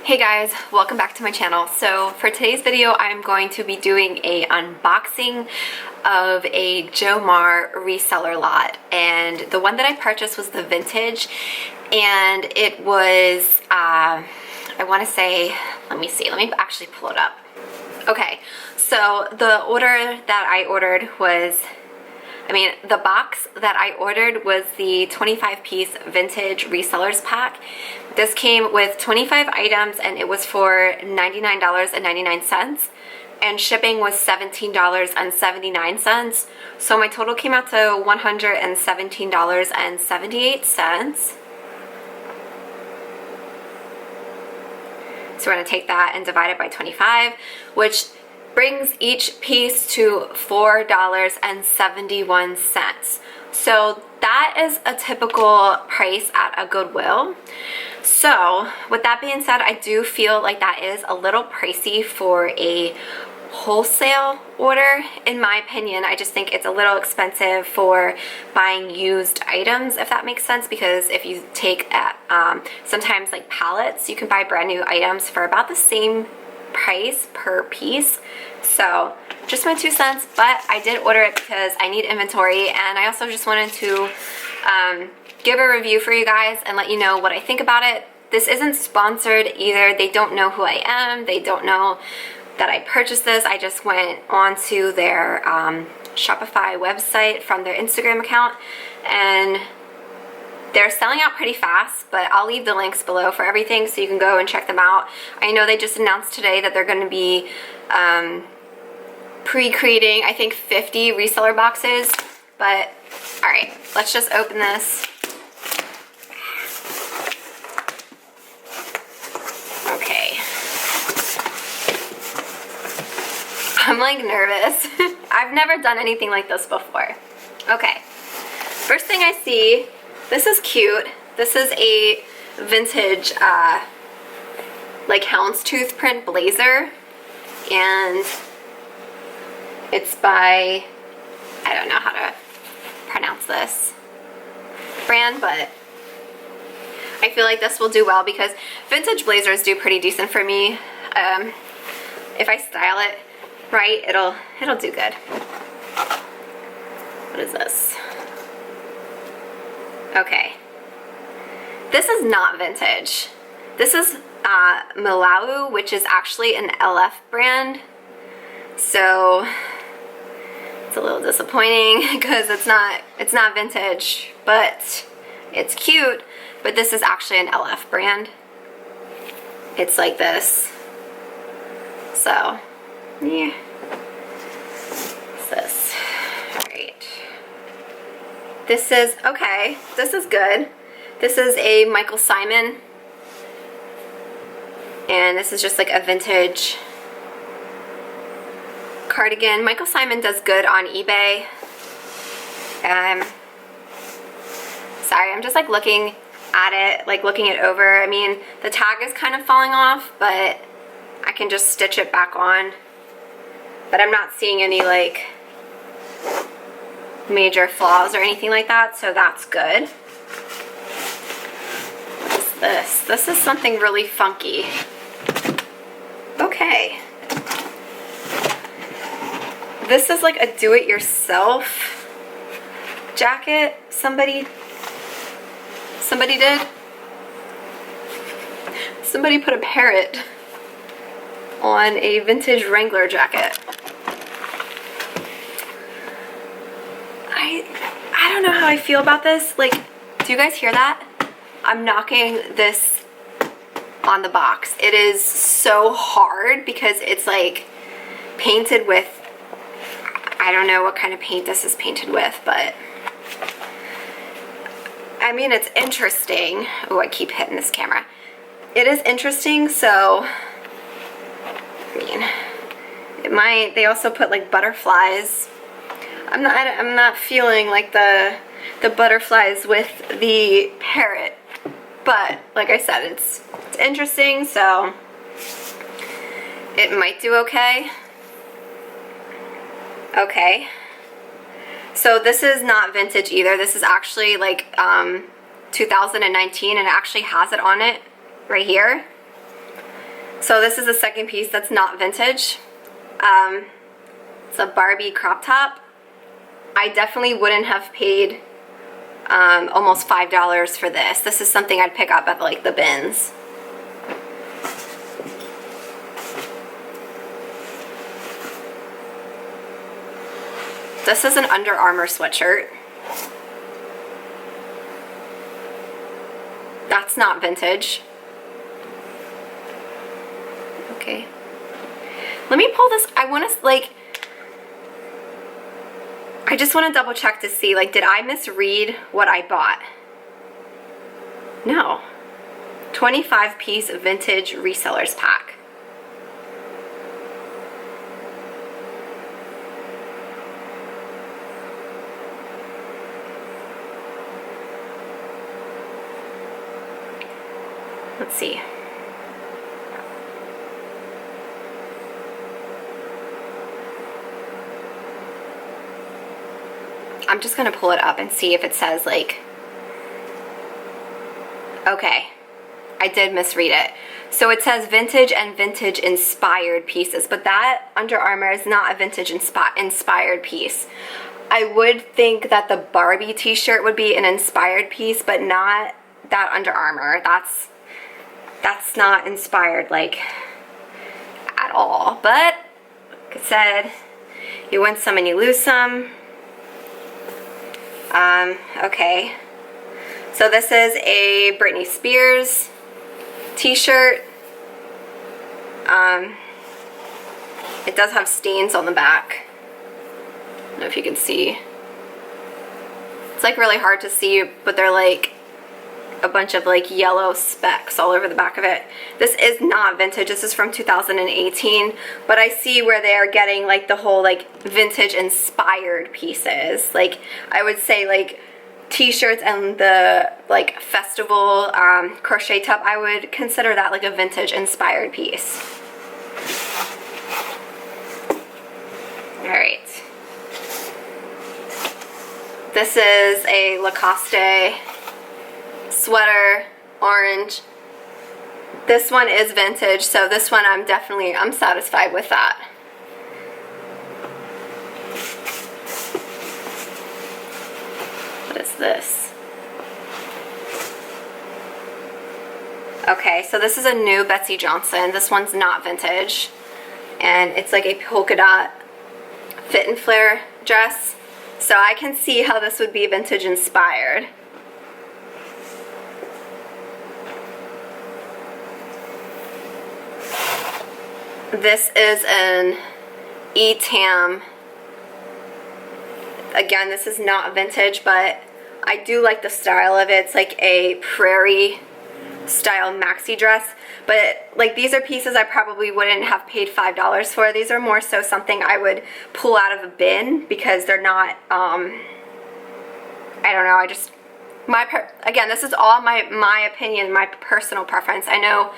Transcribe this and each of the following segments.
Hey guys, welcome back to my channel. So for today's video, I'm going to be doing a unboxing of a Jomar reseller lot, and the one that I purchased was the vintage, and it was I want to say, let me actually pull it up. Okay, so the order that I ordered was, the box that I ordered was the 25-piece vintage resellers pack. This came with 25 items and it was for $99.99, and shipping was $17.79. So my total came out to $117.78. So we're going to take that and divide it by 25, which brings each piece to $4.71. So that is a typical price at a Goodwill. So with that being said, I do feel like that is a little pricey for a wholesale order, in my opinion. I just think it's a little expensive for buying used items, if that makes sense, because if you take sometimes like pallets, you can buy brand new items for about the same price per piece. So just my 2 cents, but I did order it because I need inventory, and I also just wanted to give a review for you guys and let you know what I think about it. This isn't sponsored either. They don't know who I am. They don't know that I purchased this. I just went onto their Shopify website from their Instagram account, and they're selling out pretty fast, but I'll leave the links below for everything so you can go and check them out. I know they just announced today that they're going to be pre-creating, I think, 50 reseller boxes. But alright, let's just open this. Okay. I'm like nervous. I've never done anything like this before. Okay. First thing I see, this is cute. This is a vintage like houndstooth print blazer, and it's by, I don't know how to pronounce this brand, but I feel like this will do well because vintage blazers do pretty decent for me. If I style it right, it'll do good. What is this? Okay. This is not vintage. This is Milau, which is actually an LF brand. So it's a little disappointing because it's not vintage, but it's cute. But this is actually an LF brand. It's like this. So yeah. What's this? Alright. This is, okay, this is good. This is a Michael Simon, and this is just like a vintage cardigan. Michael Simon does good on eBay. Sorry, I'm just like looking at it, like looking it over. I mean, the tag is kind of falling off, but I can just stitch it back on. But I'm not seeing any like major flaws or anything like that, so that's good. What is this? This is something really funky. Okay. This is like a do-it-yourself jacket. Somebody did. Somebody put a parrot on a vintage Wrangler jacket. I don't know how I feel about this. Like, do you guys hear that? I'm knocking this on the box. It is so hard because it's like painted with, I don't know what kind of paint this is painted with, but I mean, it's interesting. Oh, I keep hitting this camera. It is interesting, so I mean, it might, they also put like butterflies. I'm not feeling like the butterflies with the parrot, but like I said, it's interesting, so it might do okay. Okay. So this is not vintage either. This is actually like 2019, and it actually has it on it right here. So this is the second piece that's not vintage. It's a Barbie crop top. I definitely wouldn't have paid almost $5 for this. This is something I'd pick up at like the bins. This is an Under Armour sweatshirt. That's not vintage. Okay. Let me pull this. I want to like, I just want to double check to see, like, did I misread what I bought? No. 25-piece vintage resellers pack. Let's see. I'm just gonna pull it up and see if it says like, okay, I did misread it. So it says vintage and vintage inspired pieces, but that Under Armour is not a vintage inspired piece. I would think that the Barbie t-shirt would be an inspired piece, but not that Under Armour. That's not inspired like at all. But like I said, you win some and you lose some. Okay, so this is a Britney Spears t-shirt. It does have stains on the back. I don't know if you can see. It's like really hard to see, but they're like a bunch of like yellow specks all over the back of it. This is not vintage. This is from 2018, but I see where they are getting like the whole like vintage inspired pieces. Like I would say like t-shirts and the like festival crochet top, I would consider that like a vintage inspired piece. All right. This is a Lacoste sweater, orange. This one is vintage, so this one I'm satisfied with that. What is this? Okay, so this is a new Betsy Johnson. This one's not vintage, and it's like a polka dot fit and flare dress, so I can see how this would be vintage inspired. This is an Etam. Again, this is not vintage, but I do like the style of it. It's like a prairie style maxi dress, but like these are pieces I probably wouldn't have paid $5 for. These are more so something I would pull out of a bin because they're not, I don't know, again, this is all my opinion, my personal preference. I know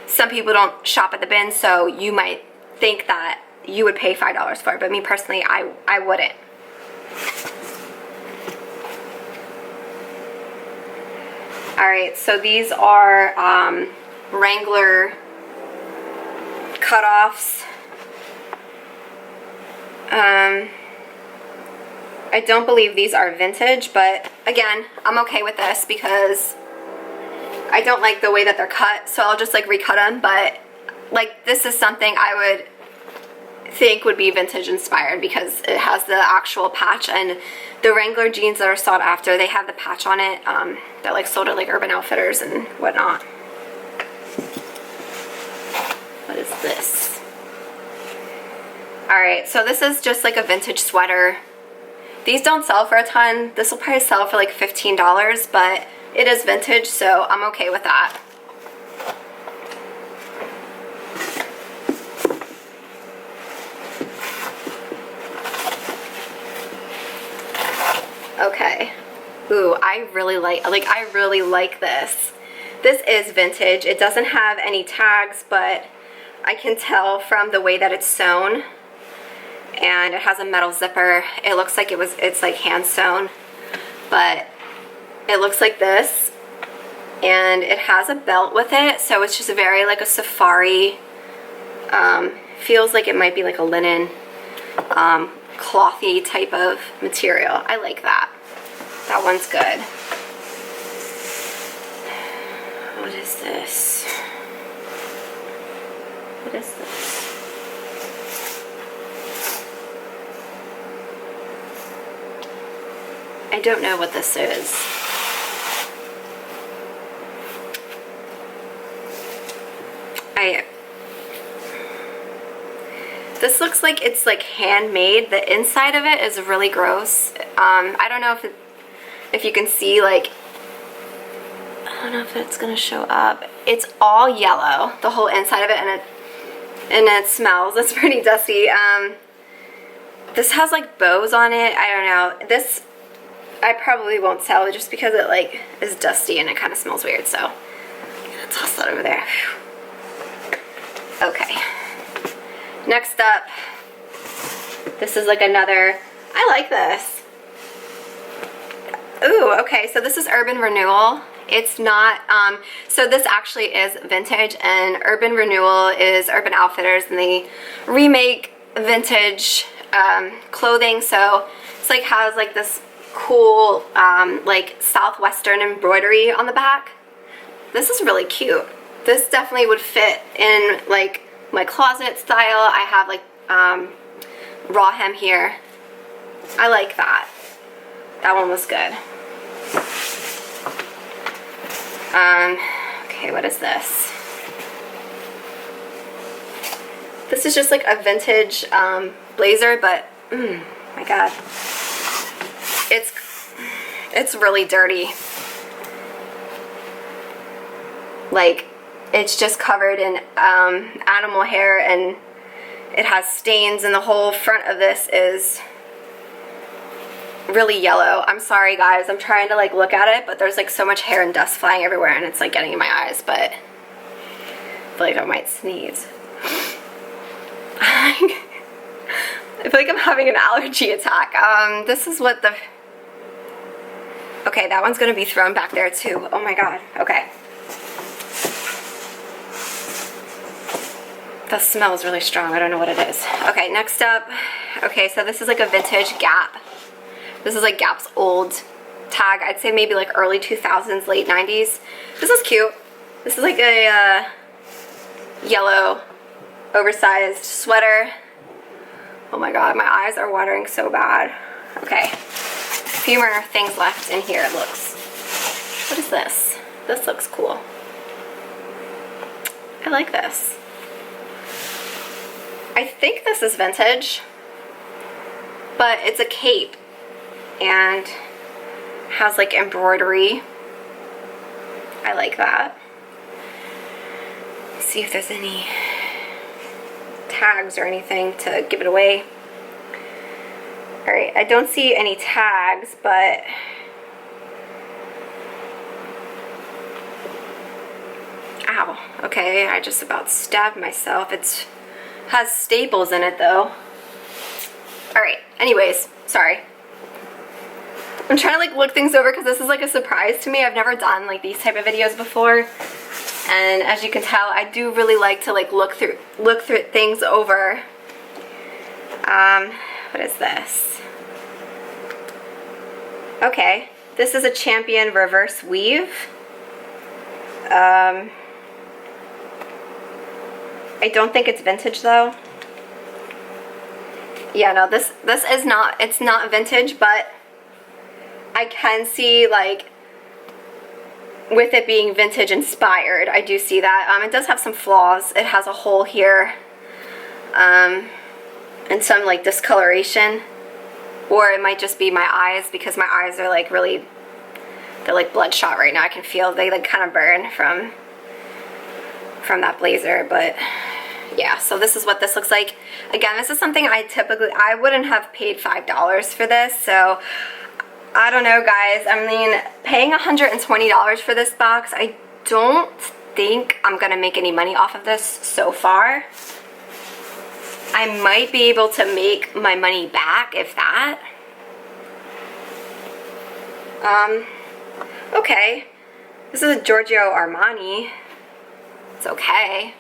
some people don't shop at the bin, so you might think that you would pay $5 for it, but me personally, I wouldn't. Alright, so these are Wrangler cutoffs. I don't believe these are vintage, but again, I'm okay with this because I don't like the way that they're cut, so I'll just like recut them, but like this is something I would think would be vintage inspired because it has the actual patch, and the Wrangler jeans that are sought after, they have the patch on it. They're like sold at like Urban Outfitters and whatnot. What is this? Alright, so this is just like a vintage sweater. These don't sell for a ton. This will probably sell for like $15, but it is vintage, so I'm okay with that. Okay. Ooh, I really like this. This is vintage. It doesn't have any tags, but I can tell from the way that it's sewn. And it has a metal zipper. It looks like it's like hand sewn, but it looks like this, and it has a belt with it, so it's just very like a safari Feels like it might be like a linen, clothy type of material. I like that. That one's good. What is this? What is this? I don't know what this is. This looks like it's like handmade. The inside of it is really gross. I don't know if you can see, like, I don't know if it's gonna show up. It's all yellow, the whole inside of it, and it smells. It's pretty dusty. This has like bows on it. I don't know. This I probably won't sell just because it like is dusty and it kind of smells weird. So I'm gonna toss that over there. Okay. Next up, this is like another, I like this. Ooh, okay, so this is Urban Renewal. It's not, so this actually is vintage, and Urban Renewal is Urban Outfitters, and they remake vintage clothing. So it's like has like this cool like southwestern embroidery on the back. This is really cute. This definitely would fit in like my closet style. I have like raw hem here. I like that. That one was good. Okay, what is this? This is just like a vintage blazer, but my god, it's really dirty. Like, it's just covered in animal hair, and it has stains, and the whole front of this is really yellow. I'm sorry guys, I'm trying to like look at it, but there's like so much hair and dust flying everywhere, and it's like getting in my eyes, but I feel like I might sneeze. I feel like I'm having an allergy attack. This is what the... Okay, that one's gonna be thrown back there too. Oh my god, okay. The smell is really strong. I don't know what it is. Okay, next up. Okay, so this is like a vintage Gap. This is like Gap's old tag. I'd say maybe like early 2000s, late 90s. This is cute. This is like a yellow oversized sweater. Oh my god, my eyes are watering so bad. Okay, a few more things left in here, it looks. What is this? This looks cool. I like this. I think this is vintage, but it's a cape and has like embroidery. I like that. Let's see if there's any tags or anything to give it away. Alright, I don't see any tags, but ow, okay, I just about stabbed myself. It has staples in it though. Alright, anyways, sorry. I'm trying to like look things over because this is like a surprise to me. I've never done like these type of videos before, and as you can tell, I do really like to like look through things over. What is this? Okay, this is a Champion reverse weave. I don't think it's vintage though. Yeah, no, this is not, it's not vintage, but I can see like with it being vintage inspired, I do see that. It does have some flaws. It has a hole here, and some like discoloration, or it might just be my eyes because my eyes are like really, they're like bloodshot right now. I can feel they like kind of burn from that blazer, but yeah, so this is what this looks like. Again, this is something I wouldn't have paid $5 for this, so I don't know guys. I mean, paying $120 for this box, I don't think I'm gonna make any money off of this so far. I might be able to make my money back, if that. Okay. This is a Giorgio Armani. It's okay.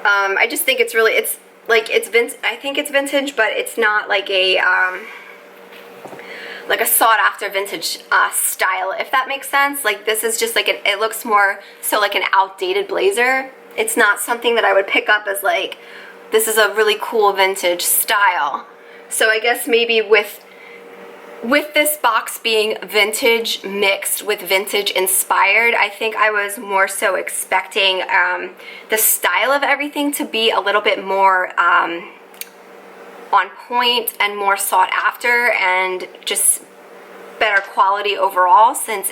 I just think it's really, it's like, I think it's vintage, but it's not like a sought after vintage style, if that makes sense. Like, this is just like, it looks more so like an outdated blazer. It's not something that I would pick up as like, this is a really cool vintage style. So I guess maybe with this box being vintage mixed with vintage inspired, I think I was more so expecting the style of everything to be a little bit more on point and more sought after and just better quality overall, since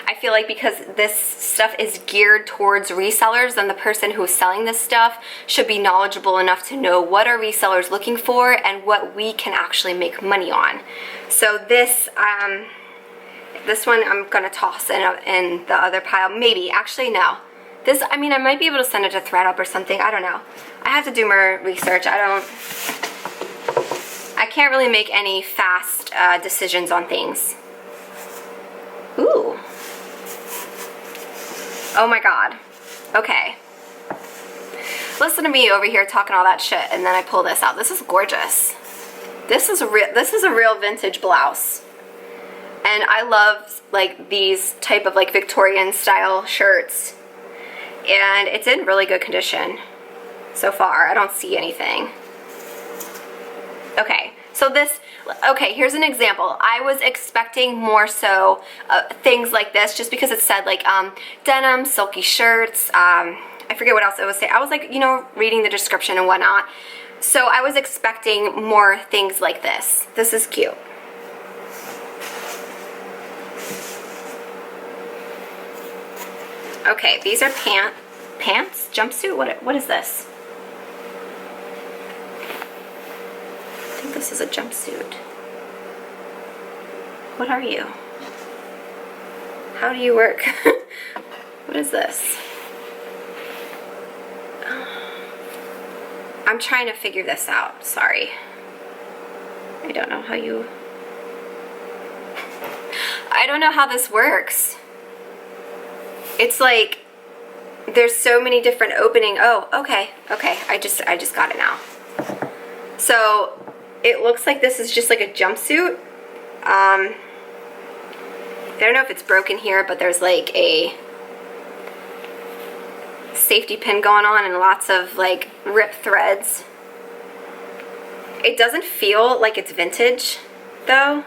I feel like because this stuff is geared towards resellers, then the person who is selling this stuff should be knowledgeable enough to know what are resellers looking for and what we can actually make money on. So this one I'm gonna toss in the other pile. Maybe, actually no. This, I mean, I might be able to send it to ThredUp or something. I don't know. I have to do more research. I can't really make any fast decisions on things. Ooh. Oh my god. Okay. Listen to me over here talking all that shit, and then I pull this out. This is gorgeous. This is a real vintage blouse. And I love like these type of like Victorian style shirts. And it's in really good condition so far. I don't see anything. Okay, so this, okay, here's an example. I was expecting more so things like this, just because it said like denim, silky shirts, I forget what else it was saying. I was like, you know, reading the description and whatnot. So I was expecting more things like this. This is cute. Okay, these are pants? Jumpsuit? What is this? I think this is a jumpsuit. What are you? How do you work? What is this? I'm trying to figure this out. Sorry. I don't know how you... I don't know how this works. It's like there's so many different opening. Oh, okay. Okay. I just got it now. So it looks like this is just like a jumpsuit. I don't know if it's broken here, but there's like a safety pin going on and lots of like ripped threads. It doesn't feel like it's vintage though.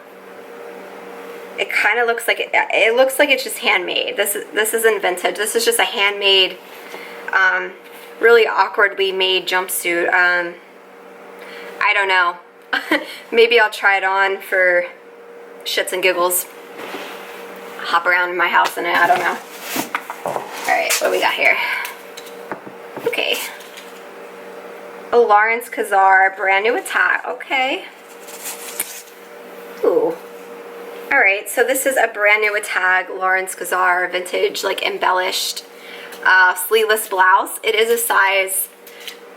It kind of looks like it looks like it's just handmade. This isn't vintage. This is just a handmade, really awkwardly made jumpsuit. I don't know. Maybe I'll try it on for shits and giggles. Hop around in my house and I don't know. Alright, what do we got here? Okay. A Lawrence Kazar brand new attack. Okay. Ooh. Alright, so this is a brand new tag Lawrence Kazar vintage, like embellished sleeveless blouse. It is a size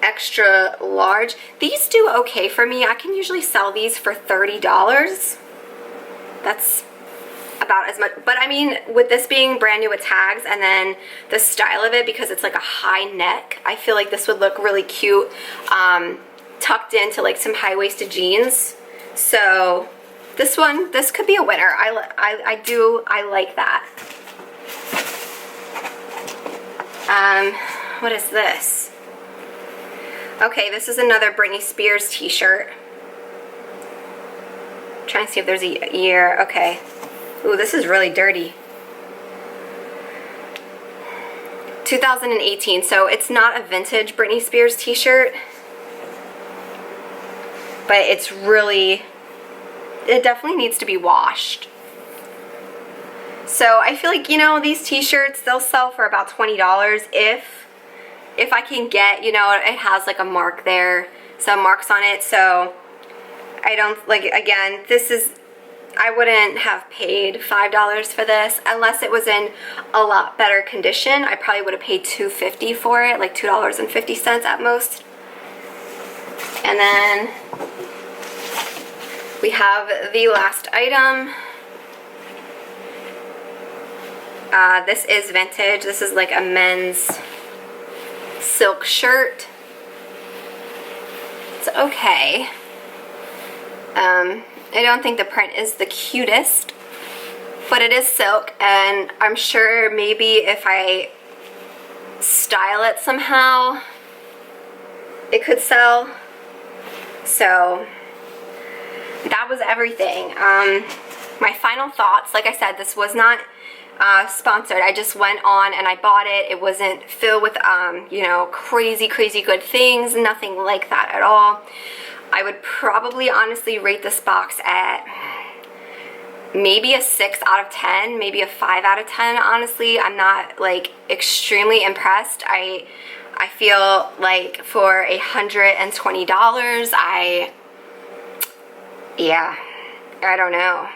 extra large. These do okay for me. I can usually sell these for $30. That's about as much, but I mean, with this being brand new with tags and then the style of it, because it's like a high neck, I feel like this would look really cute tucked into like some high-waisted jeans. So this could be a winner. I like that. What is this? Okay, this is another Britney Spears t-shirt. Trying to see if there's a year. Okay. Ooh, this is really dirty. 2018, so it's not a vintage Britney Spears t-shirt, but it's really, it definitely needs to be washed. So I feel like, you know, these t-shirts, they'll sell for about $20 if I can get, you know, it has like a mark there, some marks on it, so I don't, like, again, this is, I wouldn't have paid $5 for this unless it was in a lot better condition. I probably would have paid $2.50 for it, like $2.50 at most. And then we have the last item. This is vintage. This is like a men's silk shirt. It's okay. I don't think the print is the cutest, but it is silk, and I'm sure maybe if I style it somehow, it could sell. So that was everything. My final thoughts, like I said, this was not sponsored. I just went on and I bought it. It wasn't filled with, you know, crazy good things, nothing like that at all. I would probably honestly rate this box at maybe a 6 out of 10, maybe a 5 out of 10, honestly. I'm not like extremely impressed. I feel like for $120, I don't know.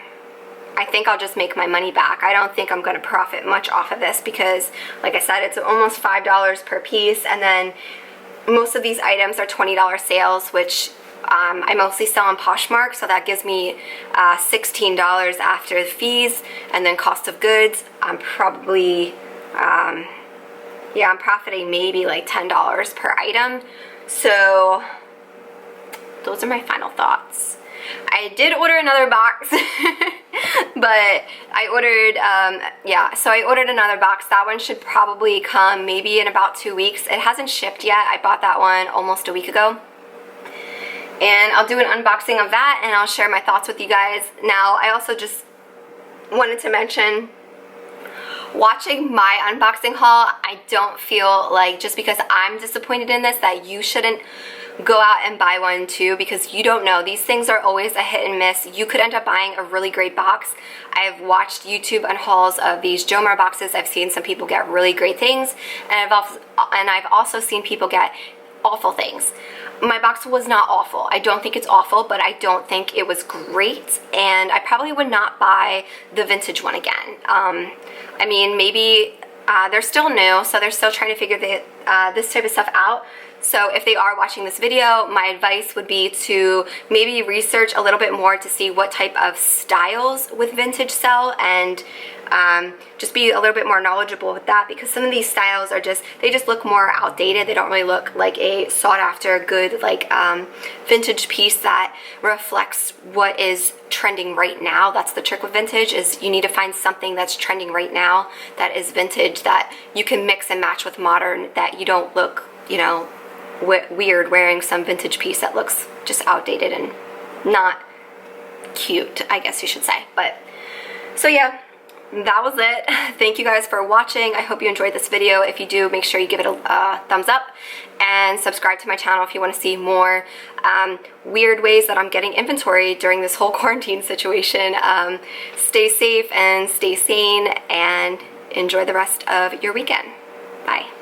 I think I'll just make my money back. I don't think I'm going to profit much off of this because, like I said, it's almost $5 per piece, and then most of these items are $20 sales, which I mostly sell on Poshmark, so that gives me $16 after the fees and then cost of goods. I'm probably, I'm profiting maybe like $10 per item. So those are my final thoughts. I did order another box, but I ordered, so I ordered another box. That one should probably come maybe in about 2 weeks. It hasn't shipped yet. I bought that one almost a week ago. And I'll do an unboxing of that, and I'll share my thoughts with you guys. Now, I also just wanted to mention, watching my unboxing haul, I don't feel like just because I'm disappointed in this that you shouldn't go out and buy one too, because you don't know. These things are always a hit and miss. You could end up buying a really great box. I've watched YouTube unhauls of these Jomar boxes. I've seen some people get really great things, and I've also seen people get awful things. My box was not awful. I don't think it's awful, but I don't think it was great, and I probably would not buy the vintage one again. I mean, maybe they're still new, so they're still trying to figure this type of stuff out. So if they are watching this video, my advice would be to maybe research a little bit more to see what type of styles with vintage sell, and just be a little bit more knowledgeable with that, because some of these styles are they just look more outdated. They don't really look like a sought after good like vintage piece that reflects what is trending right now. That's the trick with vintage, is you need to find something that's trending right now that is vintage, that you can mix and match with modern, that you don't look, you know, weird wearing some vintage piece that looks just outdated and not cute, I guess you should say. But so yeah, that was it. Thank you guys for watching. I hope you enjoyed this video. If you do, make sure you give it a thumbs up and subscribe to my channel if you want to see more weird ways that I'm getting inventory during this whole quarantine situation. Stay safe and stay sane, and enjoy the rest of your weekend. Bye.